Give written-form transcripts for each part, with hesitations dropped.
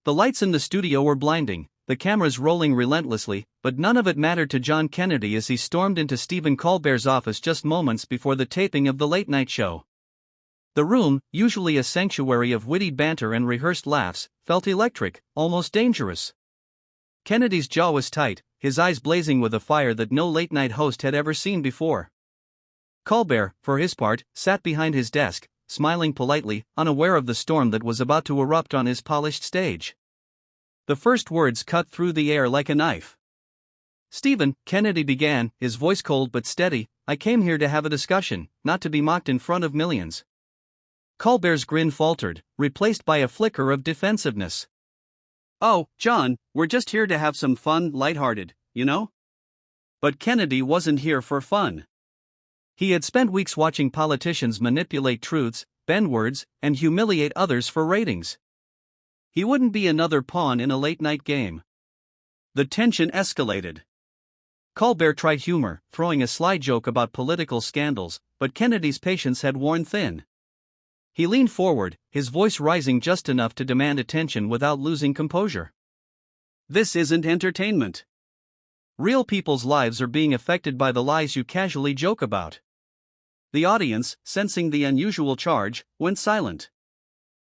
The lights in the studio were blinding, the cameras rolling relentlessly, but none of it mattered to John Kennedy as he stormed into Stephen Colbert's office just moments before the taping of the late-night show. The room, usually a sanctuary of witty banter and rehearsed laughs, felt electric, almost dangerous. Kennedy's jaw was tight, his eyes blazing with a fire that no late-night host had ever seen before. Colbert, for his part, sat behind his desk, smiling politely, unaware of the storm that was about to erupt on his polished stage. The first words cut through the air like a knife. "Stephen," Kennedy began, his voice cold but steady, "I came here to have a discussion, not to be mocked in front of millions." Colbert's grin faltered, replaced by a flicker of defensiveness. "Oh, John, we're just here to have some fun, lighthearted, you know?" But Kennedy wasn't here for fun. He had spent weeks watching politicians manipulate truths, bend words, and humiliate others for ratings. He wouldn't be another pawn in a late-night game. The tension escalated. Colbert tried humor, throwing a sly joke about political scandals, but Kennedy's patience had worn thin. He leaned forward, his voice rising just enough to demand attention without losing composure. "This isn't entertainment. Real people's lives are being affected by the lies you casually joke about." The audience, sensing the unusual charge, went silent.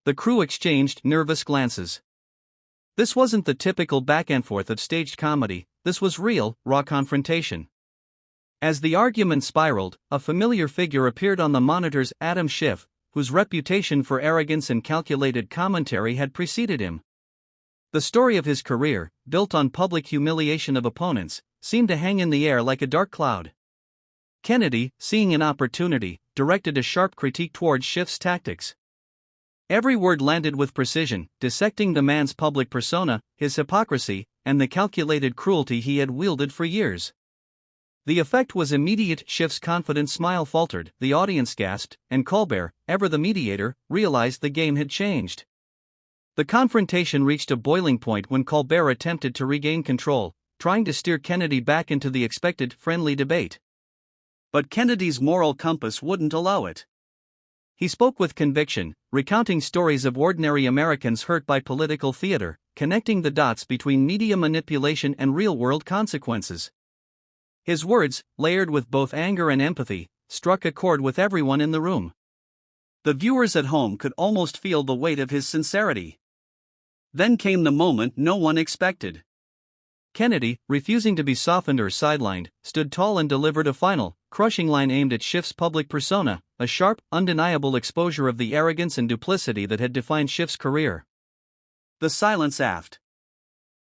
The crew exchanged nervous glances. This wasn't the typical back and forth of staged comedy, this was real, raw confrontation. As the argument spiraled, a familiar figure appeared on the monitors: Adam Schiff, whose reputation for arrogance and calculated commentary had preceded him. The story of his career, built on public humiliation of opponents, seemed to hang in the air like a dark cloud. Kennedy, seeing an opportunity, directed a sharp critique towards Schiff's tactics. Every word landed with precision, dissecting the man's public persona, his hypocrisy, and the calculated cruelty he had wielded for years. The effect was immediate. Schiff's confident smile faltered, the audience gasped, and Colbert, ever the mediator, realized the game had changed. The confrontation reached a boiling point when Colbert attempted to regain control, trying to steer Kennedy back into the expected, friendly debate. But Kennedy's moral compass wouldn't allow it. He spoke with conviction, recounting stories of ordinary Americans hurt by political theater, connecting the dots between media manipulation and real-world consequences. His words, layered with both anger and empathy, struck a chord with everyone in the room. The viewers at home could almost feel the weight of his sincerity. Then came the moment no one expected. Kennedy, refusing to be softened or sidelined, stood tall and delivered a final, crushing line aimed at Schiff's public persona, a sharp, undeniable exposure of the arrogance and duplicity that had defined Schiff's career. The silence aft.